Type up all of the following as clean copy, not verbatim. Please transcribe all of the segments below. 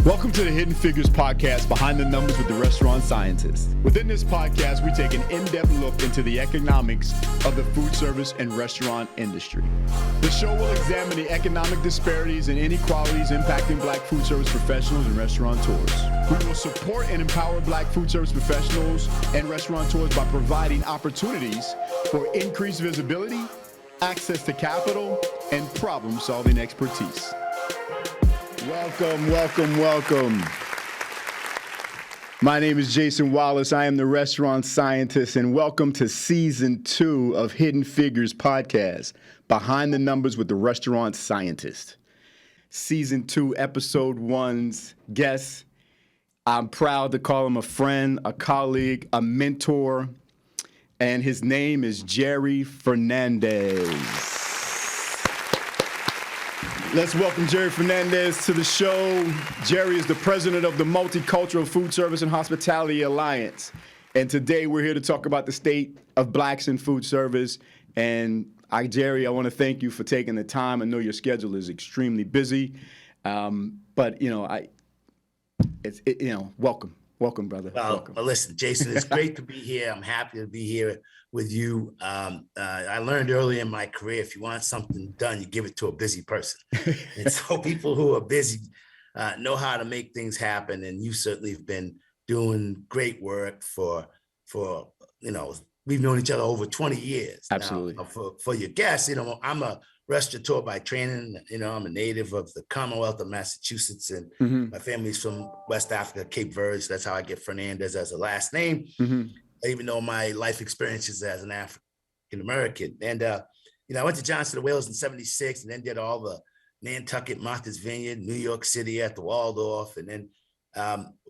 Welcome to the Hidden Figures podcast, Behind the Numbers with the Restaurant Scientist. Within this podcast, we take an in-depth look into the economics of the food service and restaurant industry. The show will examine the economic disparities and inequalities impacting Black food service professionals and restaurateurs. We will support and empower Black food service professionals and restaurateurs by providing opportunities for increased visibility, access to capital, and problem-solving expertise. Welcome. My name is Jason Wallace. I am the Restaurant Scientist, and welcome to Season 2 of Hidden Figures podcast, Behind the Numbers with the Restaurant Scientist. Season 2, Episode 1's guest. I'm proud to call him a friend, a colleague, a mentor, and his name is Gerry Fernandez. Let's welcome Gerry Fernandez to the show. Gerry is the president of the Multicultural Food Service and Hospitality Alliance. And today we're here to talk about the state of Blacks in food service. And Gerry, I want to thank you for taking the time. I know your schedule is extremely busy, but welcome, brother. Welcome. Well, listen, Jason, it's great to be here. I'm happy to be here with you. I learned early in my career, if you want something done, you give it to a busy person. And so people who are busy know how to make things happen. And you certainly have been doing great work for we've known each other over 20 years. Absolutely. Now, for your guests, I'm a restaurateur by training. I'm a native of the Commonwealth of Massachusetts, and my family's from West Africa, Cape Verde. So that's how I get Fernandez as a last name. Even though my life experiences as an African-American. And, I went to Johnson & Wales in 76 and then did all the Nantucket, Martha's Vineyard, New York City at the Waldorf, and then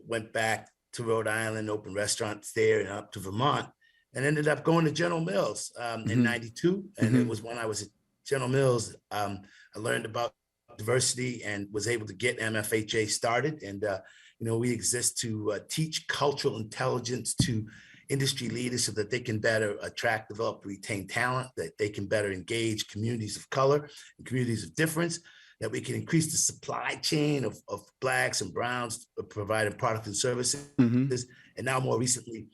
went back to Rhode Island, opened restaurants there and up to Vermont, and ended up going to General Mills in 92. And it was when I was at General Mills, I learned about diversity and was able to get MFHA started. And, we exist to teach cultural intelligence to industry leaders so that they can better attract, develop, retain talent, that they can better engage communities of color and communities of difference, that we can increase the supply chain of Blacks and Browns providing products and services. And now more recently,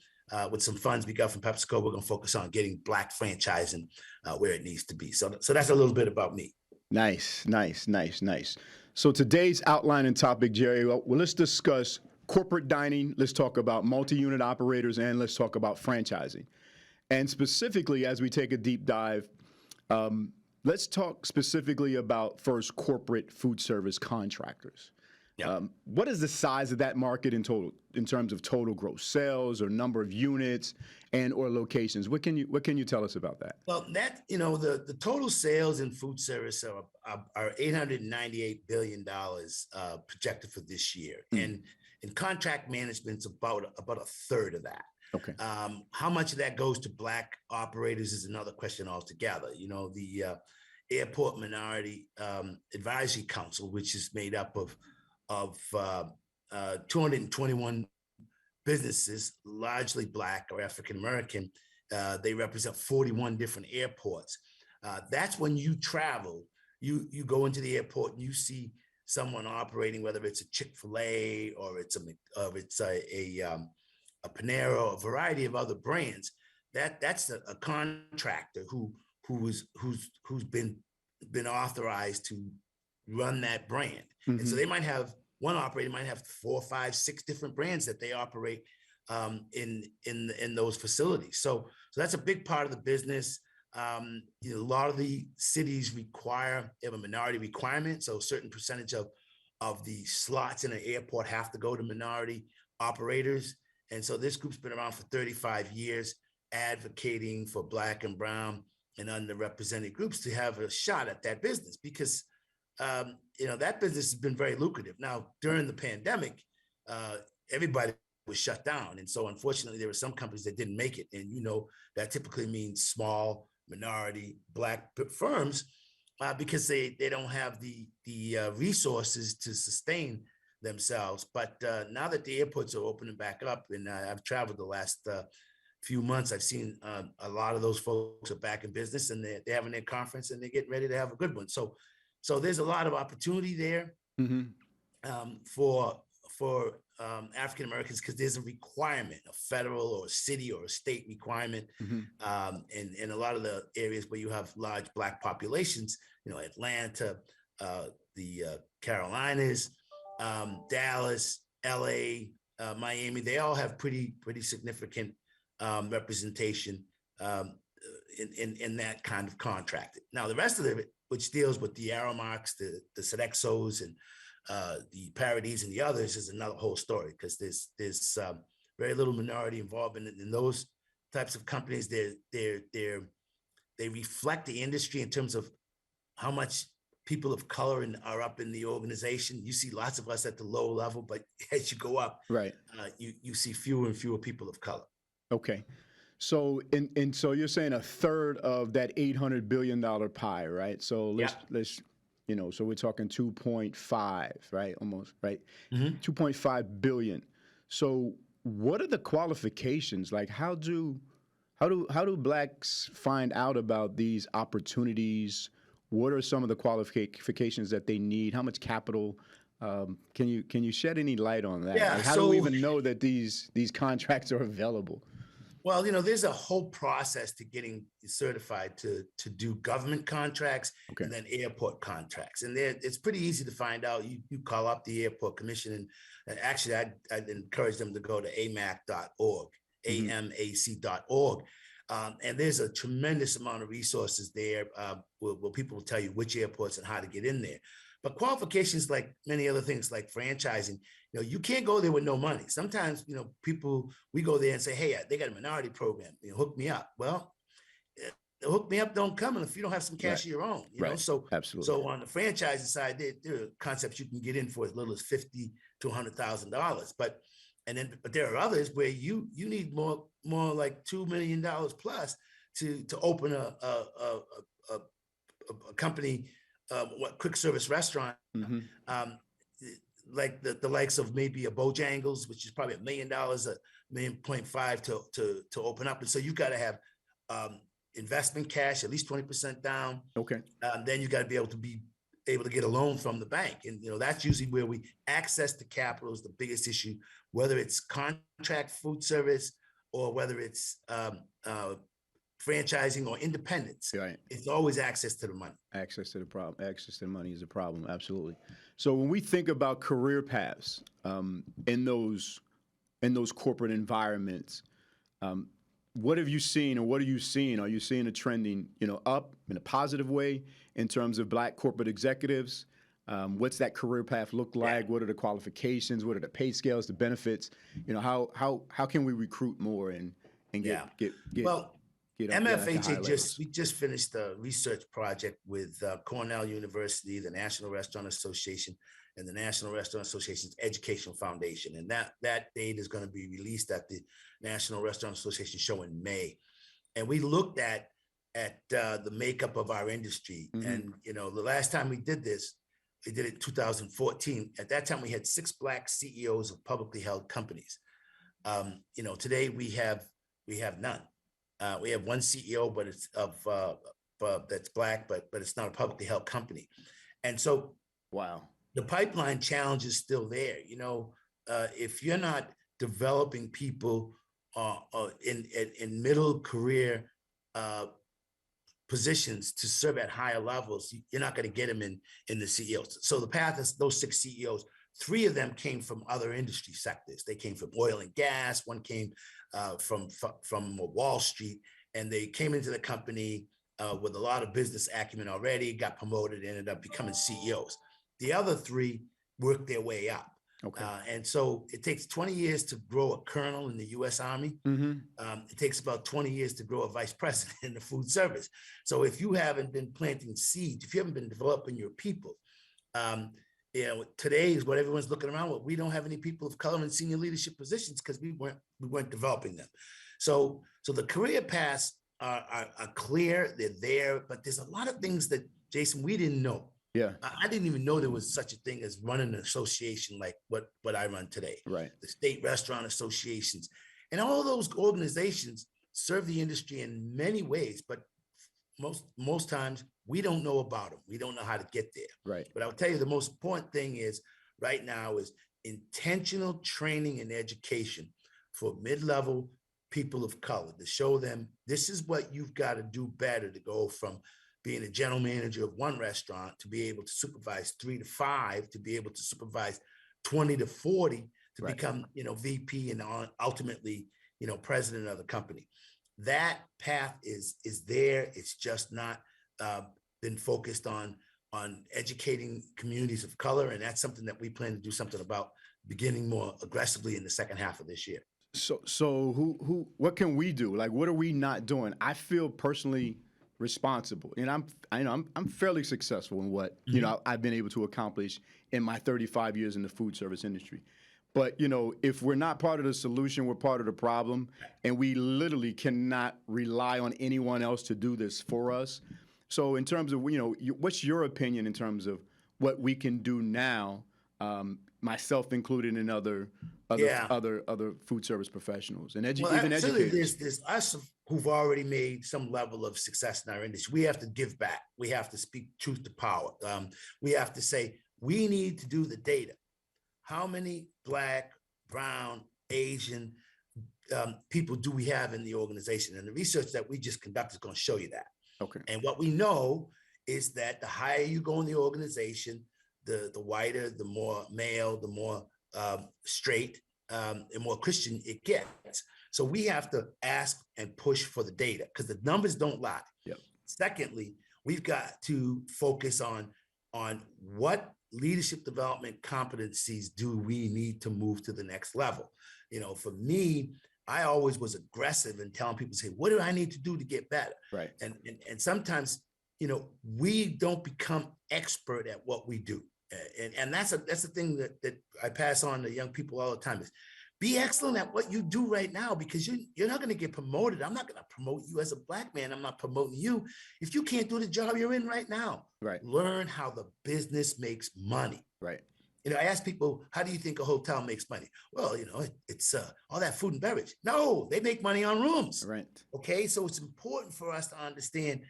with some funds we got from PepsiCo, we're gonna focus on getting Black franchising where it needs to be. So that's a little bit about me. Nice. So today's outline and topic, Gerry, well, let's discuss corporate dining, let's talk about multi-unit operators, and let's talk about franchising. And specifically, as we take a deep dive, let's talk specifically about first corporate food service contractors. What is the size of that market in total, in terms of total gross sales or number of units and or locations? What can you tell us about that? Well, that the total sales in food service are $898 billion projected for this year, and in contract management's about a third of that. Okay. How much of that goes to Black operators is another question altogether. The Airport Minority Advisory Council, which is made up of 221 businesses, largely Black or African American. They represent 41 different airports. That's when you travel, you go into the airport and you see someone operating, whether it's a Chick-fil-A or it's a Panera, a variety of other brands. That's a contractor who's been authorized to run that brand. And so they might have one operator might have 4, 5, 6 different brands that they operate in those facilities. So that's a big part of the business. A lot of the cities have a minority requirement. So a certain percentage of the slots in an airport have to go to minority operators. And so this group's been around for 35 years, advocating for Black and Brown and underrepresented groups to have a shot at that business because, that business has been very lucrative. Now, during the pandemic, everybody was shut down. And so unfortunately, there were some companies that didn't make it. And, that typically means small minority Black firms because they don't have the resources to sustain themselves. But now that the airports are opening back up, and I've traveled the last few months, I've seen a lot of those folks are back in business, and they're having their conference, and they're getting ready to have a good one. So there's a lot of opportunity there. for African Americans, because there's a requirement, a federal or a city or a state requirement, in a lot of the areas where you have large Black populations, Atlanta, the Carolinas, Dallas, LA, Miami, they all have pretty significant representation in that kind of contract. Now, the rest of it, which deals with the Aramarks, the Sodexos, and the Parodies and the others, is another whole story, because there's very little minority involvement in those types of companies. They reflect the industry in terms of how much people of color are up in the organization. You see lots of us at the low level, but as you go up, right, you see fewer and fewer people of color. Okay. So, and so you're saying a third of that $800 billion pie, right? So let's, so we're talking 2.5, right? Almost, right? 2.5 billion. So what are the qualifications? Like, how do Blacks find out about these opportunities? What are some of the qualifications that they need? How much capital? Can you shed any light on that? Yeah. Like, how do we even know that these contracts are available? Well, there's a whole process to getting certified to do government contracts, and then airport contracts. And it's pretty easy to find out. You call up the airport commission, and actually I'd encourage them to go to amac.org, amac.org. And there's a tremendous amount of resources there where people will tell you which airports and how to get in there. But qualifications, like many other things, like franchising, you can't go there with no money. Sometimes, we go there and say, hey, they got a minority program, hook me up. Well, the hook me up don't come if you don't have some cash of your own, So absolutely. So on the franchising side, there are concepts you can get in for as little as $50,000 to $100,000. But there are others where you need more like $2 million plus to open a company, quick service restaurant, like the likes of maybe a Bojangles, which is probably $1 million, $1.5 million to open up. And so you've got to have investment cash, at least 20% down. Okay. Then you got to be able to get a loan from the bank. And, that's usually where access to capital is the biggest issue, whether it's contract food service or whether it's franchising or independence. Right. It's always access to the money. Access to the money is a problem. Absolutely. So when we think about career paths in those corporate environments, what have you seen, or what are you seeing? Are you seeing a trending, up in a positive way in terms of Black corporate executives? What's that career path look like? Yeah. What are the qualifications? What are the pay scales, the benefits? How can we recruit more and get well? MFHA we just finished a research project with Cornell University, the National Restaurant Association, and the National Restaurant Association's Educational Foundation. And that data is going to be released at the National Restaurant Association show in May. And we looked at the makeup of our industry. And, the last time we did this, we did it in 2014. At that time, we had 6 Black CEOs of publicly held companies. Today we have none. We have one CEO, but it's that's Black, but it's not a publicly held company. And so, wow, the pipeline challenge is still there. If you're not developing people in middle career positions to serve at higher levels, you're not going to get them in the CEOs. So the path is those 6 CEOs. 3 of them came from other industry sectors. They came from oil and gas. One came from Wall Street, and they came into the company with a lot of business acumen already, got promoted, ended up becoming CEOs. The other 3 worked their way up. Okay. And so it takes 20 years to grow a colonel in the U.S. Army. It takes about 20 years to grow a vice president in the food service. So if you haven't been planting seeds, if you haven't been developing your people, today is what everyone's looking around with. We don't have any people of color in senior leadership positions because we weren't developing them. So the career paths are clear, they're there, but there's a lot of things that, Jason, we didn't know. Yeah, I didn't even know there was such a thing as running an association like what I run today. Right, the state restaurant associations, and all those organizations serve the industry in many ways, but most times we don't know about them. We don't know how to get there. Right. But I'll tell you, the most important thing is right now is intentional training and education for mid-level people of color to show them this is what you've got to do better to go from being a general manager of one restaurant to be able to supervise 3 to 5, to be able to supervise 20 to 40, to become, VP and ultimately, president of the company. That path is there. It's just not been focused on educating communities of color. And that's something that we plan to do something about beginning more aggressively in the second half of this year. So what can we do? Like, what are we not doing? I feel personally responsible, and I'm fairly successful in what I've been able to accomplish in my 35 years in the food service industry. But if we're not part of the solution, we're part of the problem, and we literally cannot rely on anyone else to do this for us. So in terms of what's your opinion in terms of what we can do now, myself included, and other food service professionals and even educators? There's us who've already made some level of success in our industry. We have to give back. We have to speak truth to power. We have to say we need to do the data. How many Black, Brown, Asian people do we have in the organization? And the research that we just conducted is going to show you that. Okay. And what we know is that the higher you go in the organization, the whiter, the more male, the more straight, and more Christian it gets. So we have to ask and push for the data because the numbers don't lie. Yep. Secondly, we've got to focus on what leadership development competencies do we need to move to the next level. For me, I always was aggressive in telling people, say, what do I need to do to get better? Right. And sometimes, we don't become expert at what we do. And that's the thing that I pass on to young people all the time is be excellent at what you do right now, because you're not going to get promoted. I'm not going to promote you as a Black man. I'm not promoting you if you can't do the job you're in right now. Right. Learn how the business makes money. Right. I ask people, how do you think a hotel makes money? Well, it's all that food and beverage. No, they make money on rooms. Right. Okay. So it's important for us to understand,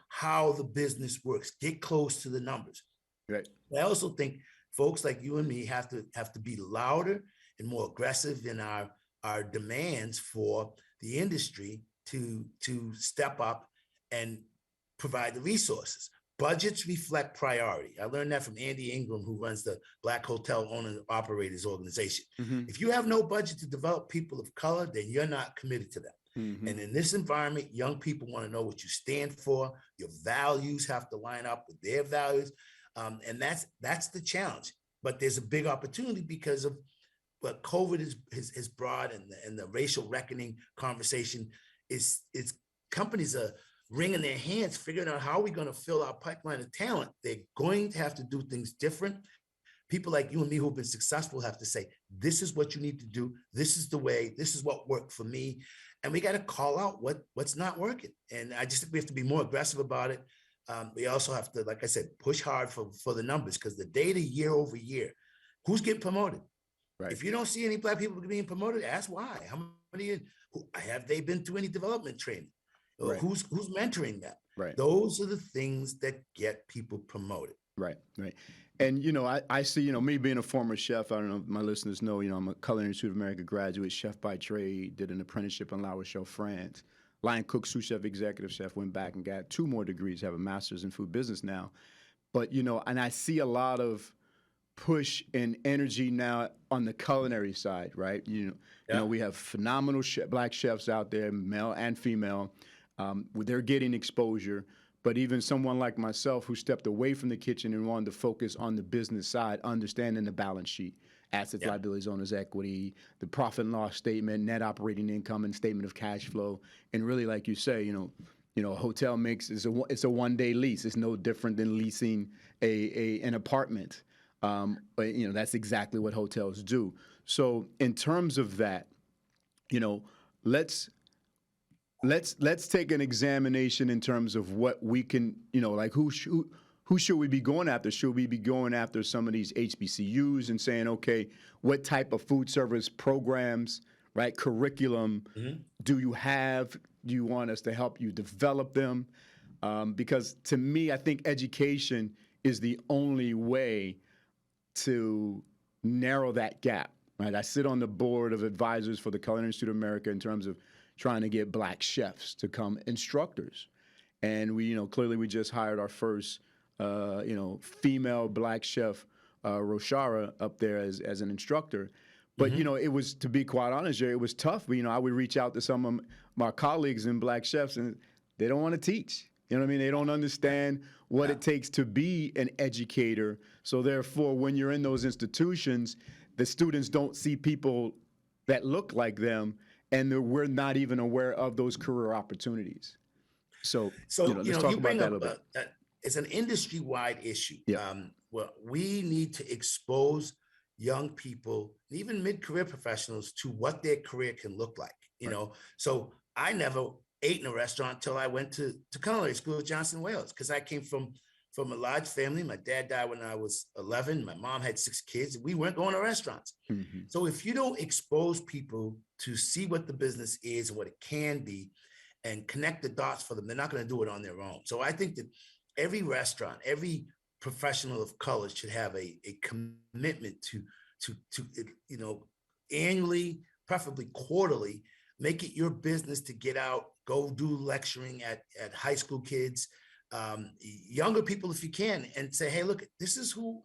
how the business works, get close to the numbers. Right. I also think folks like you and me have to be louder and more aggressive in our demands for the industry to step up and provide the resources. Budgets reflect priority. I learned that from Andy Ingram, who runs the Black Hotel Owner Operators Organization. Mm-hmm. If you have no budget to develop people of color, then you're not committed to them. Mm-hmm. And in this environment, young people want to know what you stand for. Your values have to line up with their values. And that's the challenge. But there's a big opportunity because of what COVID has brought, and the racial reckoning conversation is companies are wringing their hands, figuring out how are we going to fill our pipeline of talent. They're going to have to do things different. People like you and me who've been successful have to say, this is what you need to do. This is the way, this is what worked for me. And we got to call out what's not working. And I just think we have to be more aggressive about it. We also have to, like I said, push hard for the numbers, because the data year over year, who's getting promoted? Right. If you don't see any Black people being promoted, ask why. How many have they been through any development training? Right. Who's mentoring them? Right. Those are the things that get people promoted. Right, right. And, I see, me being a former chef, I don't know if my listeners know, I'm a Culinary Institute of America graduate, chef by trade, did an apprenticeship in La Rochelle, France. Line cook, sous chef, executive chef, went back and got 2 more degrees, have a master's in food business now. But, and I see a lot of push and energy now on the culinary side, right? We have phenomenal Black chefs out there, male and female. They're getting exposure. But even someone like myself who stepped away from the kitchen and wanted to focus on the business side, understanding the balance sheet, assets, liabilities, owner's equity, the profit and loss statement, net operating income, and statement of cash flow. And really, like you say, a hotel it's a one-day lease. It's no different than leasing an apartment. But that's exactly what hotels do. So in terms of that, let's take an examination in terms of what we can, like who should we be going after? Should we be going after some of these HBCUs and saying, okay, what type of food service programs, right, curriculum do you have? Do you want us to help you develop them? Because to me, I think education is the only way to narrow that gap. Right, I sit on the board of advisors for the Culinary Institute of America in terms of trying to get black chefs to come instructors, and we, clearly we just hired our first, female black chef, Roshara, up there as an instructor. But it was, to be quite honest, Jerry, it was tough. But I would reach out to some of my colleagues in black chefs, and they don't want to teach. You know what I mean? They don't understand what it takes to be an educator. So therefore, when you're in those institutions, the students don't see people that look like them, and we're not even aware of those career opportunities. So let's talk about that a little bit. It's an industry-wide issue. Yeah. Well, we need to expose young people, even mid-career professionals, to what their career can look like. So I never ate in a restaurant until I went to culinary school at Johnson Wales, because I came from a large family. My dad died when I was 11. My mom had 6 kids. We weren't going to restaurants. Mm-hmm. So if you don't expose people to see what the business is and what it can be and connect the dots for them, they're not going to do it on their own. So I think that every restaurant, every professional of color should have a commitment to annually, preferably quarterly, make it your business to get out, go do lecturing at high school kids, younger people if you can, and say, hey, look, this is who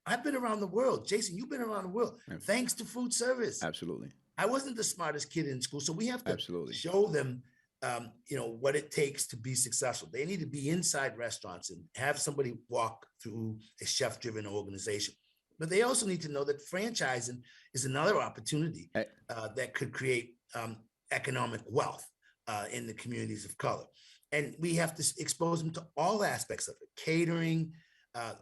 I've been around the world. Jason, you've been around the world. Thanks to Foodservice. Absolutely. I wasn't the smartest kid in school, so we have to Absolutely. show them what it takes to be successful. They need to be inside restaurants and have somebody walk through a chef-driven organization. But they also need to know that franchising is another opportunity that could create economic wealth in the communities of color. And we have to expose them to all aspects of it: catering,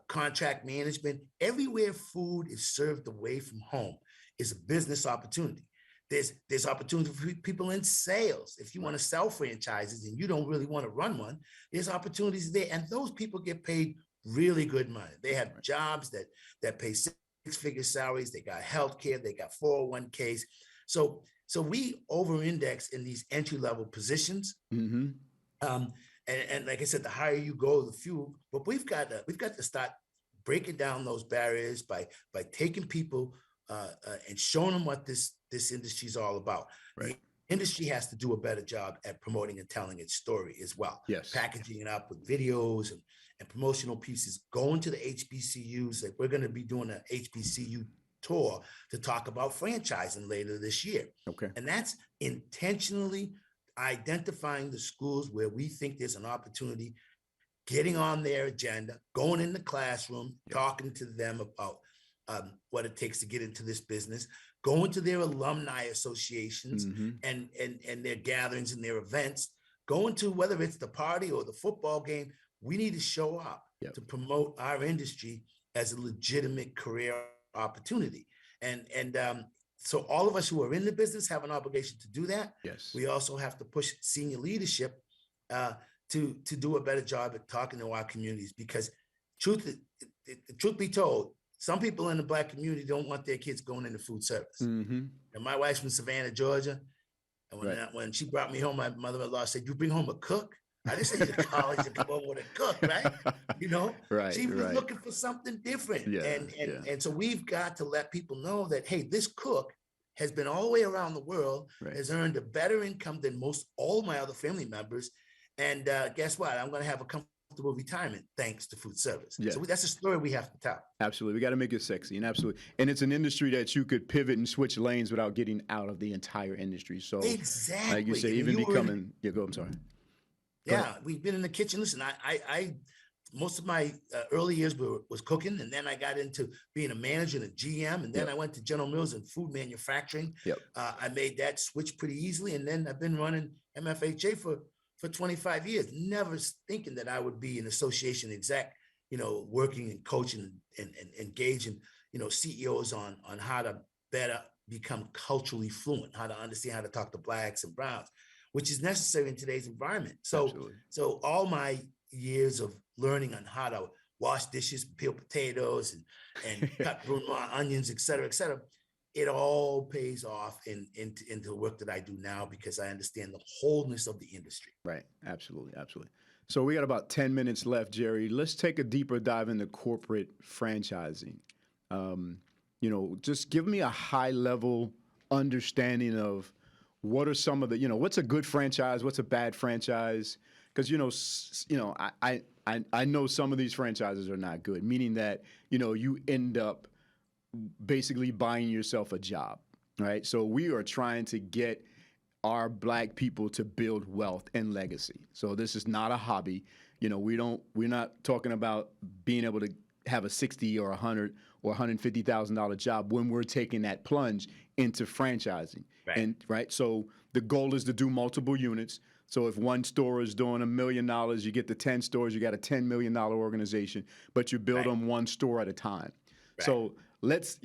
contract management. Everywhere food is served away from home is a business opportunity. There's opportunity for people in sales. If you want to sell franchises and you don't really want to run one, there's opportunities there. And those people get paid really good money. They have jobs that pay 6-figure salaries. They got healthcare. They got 401ks. So we over-index in these entry-level positions. Mm-hmm. And like I said, the higher you go, the fewer. But we've got to start breaking down those barriers by taking people and showing them what this industry is all about. Right. The industry has to do a better job at promoting and telling its story as well. Yes. Packaging it up with videos and promotional pieces, going to the HBCUs. Like we're going to be doing an HBCU tour to talk about franchising later this year. Okay. And that's intentionally identifying the schools where we think there's an opportunity, getting on their agenda, going in the classroom, talking to them about what it takes to get into this business, going to their alumni associations and their gatherings and their events, going to whether it's the party or the football game. We need to show up to promote our industry as a legitimate career opportunity. And so all of us who are in the business have an obligation to do that. Yes. We also have to push senior leadership to do a better job at talking to our communities, because truth be told, some people in the Black community don't want their kids going into food service. Mm-hmm. And my wife's from Savannah, Georgia. And when she brought me home, my mother-in-law said, "You bring home a cook?" I didn't send you to college to come over with a cook, right? She was looking for something different. And so we've got to let people know that, hey, this cook has been all the way around the world, has earned a better income than all my other family members. And guess what? I'm going to have a comfortable retirement thanks to Foodservice. Yeah. So that's a story we have to tell. Absolutely. We got to make it sexy, and and it's an industry that you could pivot and switch lanes without getting out of the entire industry. So exactly, like you say, even becoming, I'm sorry. Yeah, we've been in the kitchen. Listen, I most of my early years was cooking, and then I got into being a manager and a GM, and then I went to General Mills and food manufacturing. I made that switch pretty easily, and then I've been running MFHA for 25 years, never thinking that I would be an association exec, working and coaching and engaging, CEOs on how to better become culturally fluent, how to understand how to talk to Blacks and Browns, which is necessary in today's environment. So all my years of learning on how to wash dishes, peel potatoes, and cut onions, et cetera, it all pays off into the work that I do now, because I understand the wholeness of the industry. Right. Absolutely. So we got about 10 minutes left, Gerry. Let's take a deeper dive into corporate franchising. Just give me a high level understanding of what are some of the, what's a good franchise, what's a bad franchise? Because I know some of these franchises are not good, meaning that you end up basically buying yourself a job, right? So we are trying to get our Black people to build wealth and legacy. So this is not a hobby. We're not talking about being able to have a $60 or $100 or $150,000 job when we're taking that plunge into franchising. Right. And so the goal is to do multiple units. So if one store is doing $1 million, you get the 10 stores, you got a $10 million organization, but you build them one store at a time. Right. So let's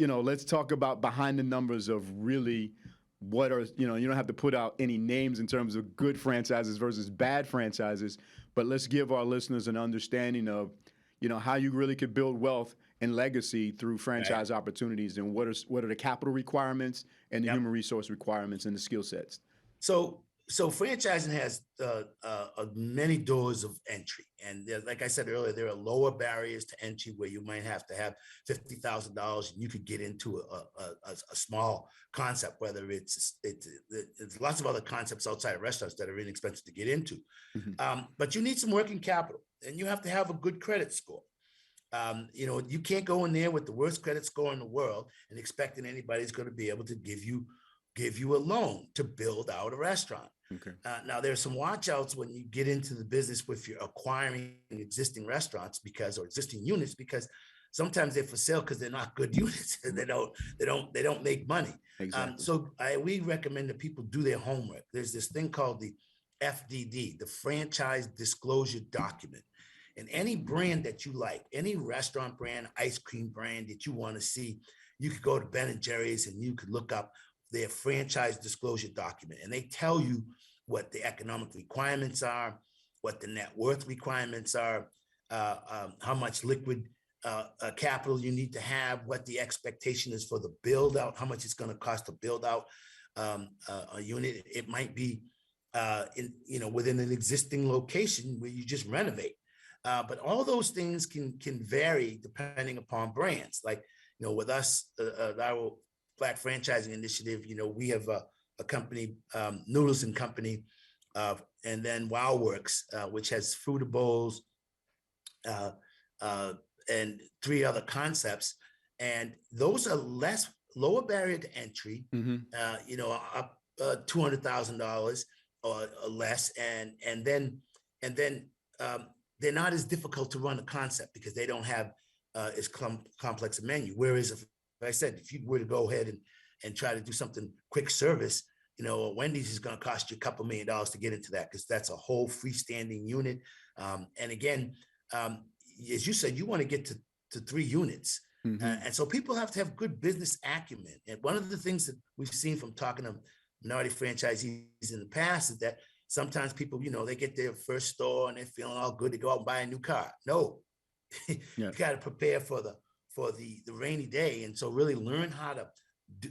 talk about behind the numbers of really what are, you don't have to put out any names in terms of good franchises versus bad franchises, but let's give our listeners an understanding of, how you really could build wealth and legacy through franchise opportunities, and what are the capital requirements and the human resource requirements and the skill sets. So franchising has many doors of entry, and like I said earlier, there are lower barriers to entry where you might have to have $50,000, and you could get into a small concept. Whether it's lots of other concepts outside of restaurants that are inexpensive to get into, but you need some working capital, and you have to have a good credit score. You can't go in there with the worst credit score in the world and expecting anybody's going to be able to give you a loan to build out a restaurant. Okay. Now, there's some watch outs when you get into the business with you're acquiring existing restaurants or existing units, because sometimes they're for sale because they're not good units. They don't make money. Exactly. We recommend that people do their homework. There's this thing called the FDD, the Franchise Disclosure Document. And any brand that you like, any restaurant brand, ice cream brand that you want to see, you could go to Ben & Jerry's and you could look up their franchise disclosure document. And they tell you what the economic requirements are, what the net worth requirements are, how much liquid capital you need to have, what the expectation is for the build out, how much it's going to cost to build out a unit. It might be within an existing location where you just renovate. But all those things can vary depending upon brands. Like, with us, our Black Franchising Initiative, we have a company, Noodles and Company, and then Wow Works, which has Fruitables, and 3 other concepts. And those are lower barrier to entry, up $200,000 or less. And then they're not as difficult to run a concept because they don't have as complex a menu. Whereas if I said, if you were to go ahead and try to do something quick service, Wendy's is going to cost you a couple $1 million to get into that, because that's a whole freestanding unit. And again, as you said, you want to get to 3 units. And so people have to have good business acumen. And one of the things that we've seen from talking to minority franchisees in the past is that sometimes people, they get their first store and they're feeling all good to go out and buy a new car. No, you got to prepare for the rainy day. And so really learn how to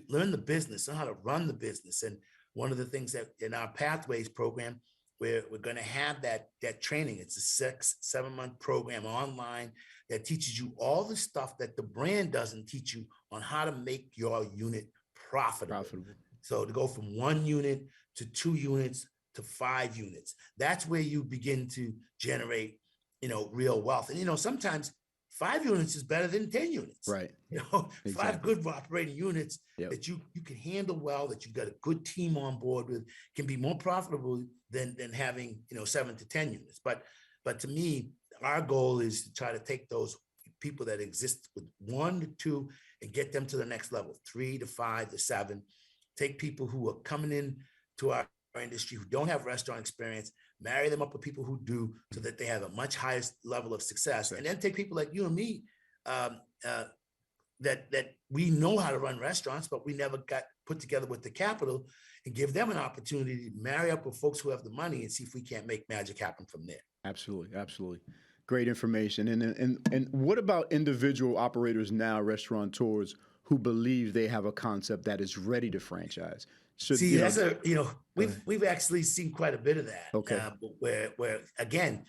learn the business and how to run the business. And one of the things that in our Pathways program, we're going to have that training. It's a 6-7 month program online that teaches you all the stuff that the brand doesn't teach you on how to make your unit profitable. So to go from 1 unit to 2 units to 5 units, that's where you begin to generate, real wealth. And, sometimes 5 units is better than 10 units. Right. Exactly. 5 good operating units that you can handle well, that you've got a good team on board with, can be more profitable than having, 7 to 10 units. But to me, our goal is to try to take those people that exist with 1 to 2 and get them to the next level, 3 to 5 to 7. Take people who are coming in to our industry who don't have restaurant experience, marry them up with people who do, so that they have a much higher level of success. And then take people like you and me that we know how to run restaurants, but we never got put together with the capital, and give them an opportunity to marry up with folks who have the money and see if we can't make magic happen from there. Absolutely. Great information. And what about individual operators now, restaurateurs, who believe they have a concept that is ready to franchise? We've actually seen quite a bit of that. Okay. Where again,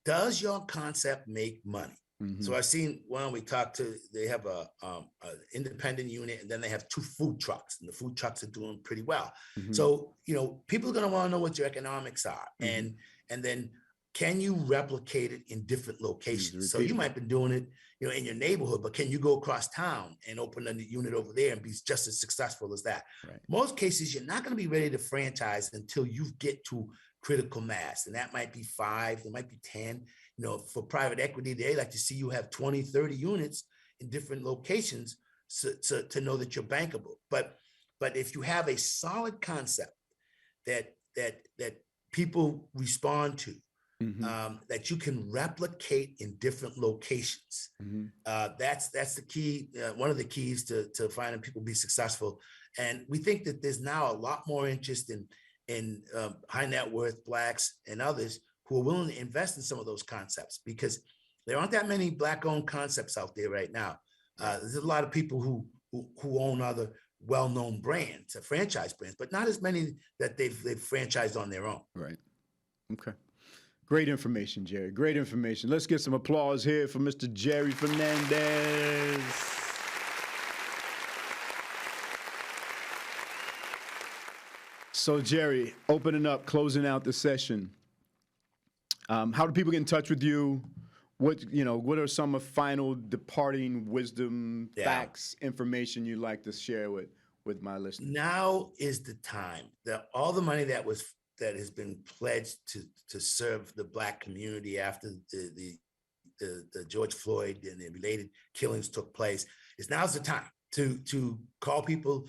does your concept make money? So I've seen one, they have a independent unit, and then they have 2 food trucks, and the food trucks are doing pretty well. So, people are going to want to know what your economics are, and then can you replicate it in different locations? So you might be doing it, in your neighborhood, but can you go across town and open a unit over there and be just as successful as that? Right. Most cases, you're not going to be ready to franchise until you get to critical mass, and that might be 5, it might be 10. For private equity, they like to see you have 20, 30 units in different locations to know that you're bankable. But if you have a solid concept that people respond to, that you can replicate in different locations, that's the key. One of the keys to finding people be successful. And we think that there's now a lot more interest in high net worth Blacks and others who are willing to invest in some of those concepts, because there aren't that many Black-owned concepts out there right now. There's a lot of people who own other well-known brands, franchise brands, but not as many that they've franchised on their own. Right. Okay. Great information, Gerry. Great information. Let's get some applause here for Mr. Gerry Fernandez. So, Gerry, opening up, closing out the session. How do people get in touch with you? What are some of final departing wisdom, facts, information you'd like to share with my listeners? Now is the time. All the money that has been pledged to serve the Black community after the George Floyd and the related killings took place, now's the time to call people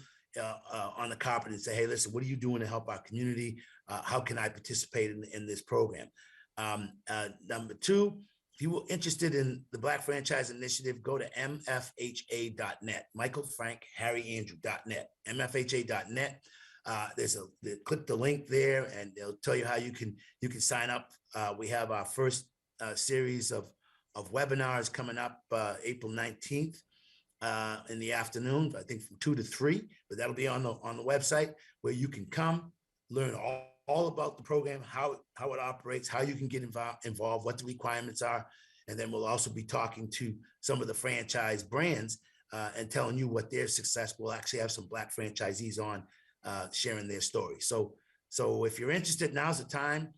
on the carpet and say, hey, listen, what are you doing to help our community? How can I participate in this program? Number 2, if you were interested in the Black Franchise Initiative, go to MFHA.net, MichaelFrankHarryAndrew.net, MFHA.net. Click the link there, and they'll tell you how you can sign up. We have our first series of webinars coming up April 19th in the afternoon, I think from 2 to 3, but that'll be on the website, where you can come learn all about the program, how it operates, how you can get involved, what the requirements are. And then we'll also be talking to some of the franchise brands and telling you what their success. We'll actually have some Black franchisees on sharing their story. So if you're interested, now's the time.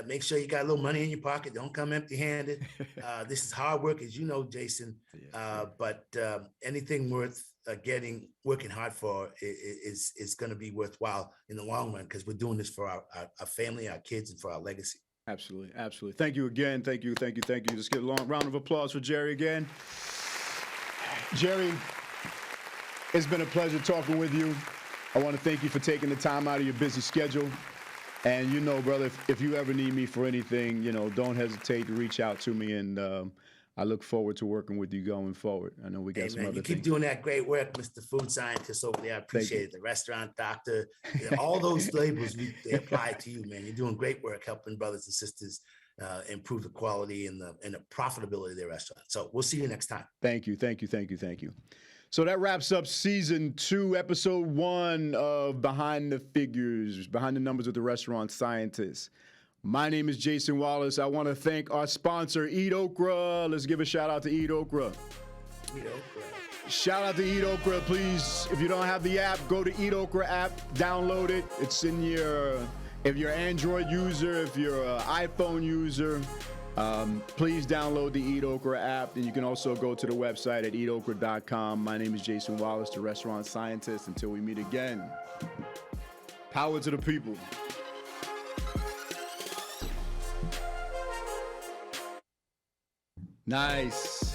Make sure you got a little money in your pocket. Don't come empty-handed. This is hard work, as you know, Jason. But anything worth working hard for is going to be worthwhile in the long run, because we're doing this for our family, our kids, and for our legacy. Absolutely, absolutely. Thank you again. Thank you. Let's get a long round of applause for Gerry again. Gerry, it's been a pleasure talking with you. I want to thank you for taking the time out of your busy schedule. And brother, if you ever need me for anything, don't hesitate to reach out to me, and I look forward to working with you going forward. I know we got some other you keep things. doing that great work, Mr. Food Scientist over there. I appreciate it. The restaurant doctor, all those labels, they apply to you, man. You're doing great work helping brothers and sisters improve the quality and the profitability of their restaurant. So we'll see you next time. Thank you. So that wraps up season 2, episode 1 of Behind the Figures, Behind the Numbers with the Restaurant Scientist. My name is Jason Wallace. I want to thank our sponsor, Eat Okra. Let's give a shout out to Eat Okra. Shout out to Eat Okra, please. If you don't have the app, go to Eat Okra app, download it. It's in if you're an Android user, if you're an iPhone user, please download the Eat Okra app. And you can also go to the website at eatokra.com. My name is Jason Wallace, the Restaurant Scientist. Until we meet again, power to the people. Nice.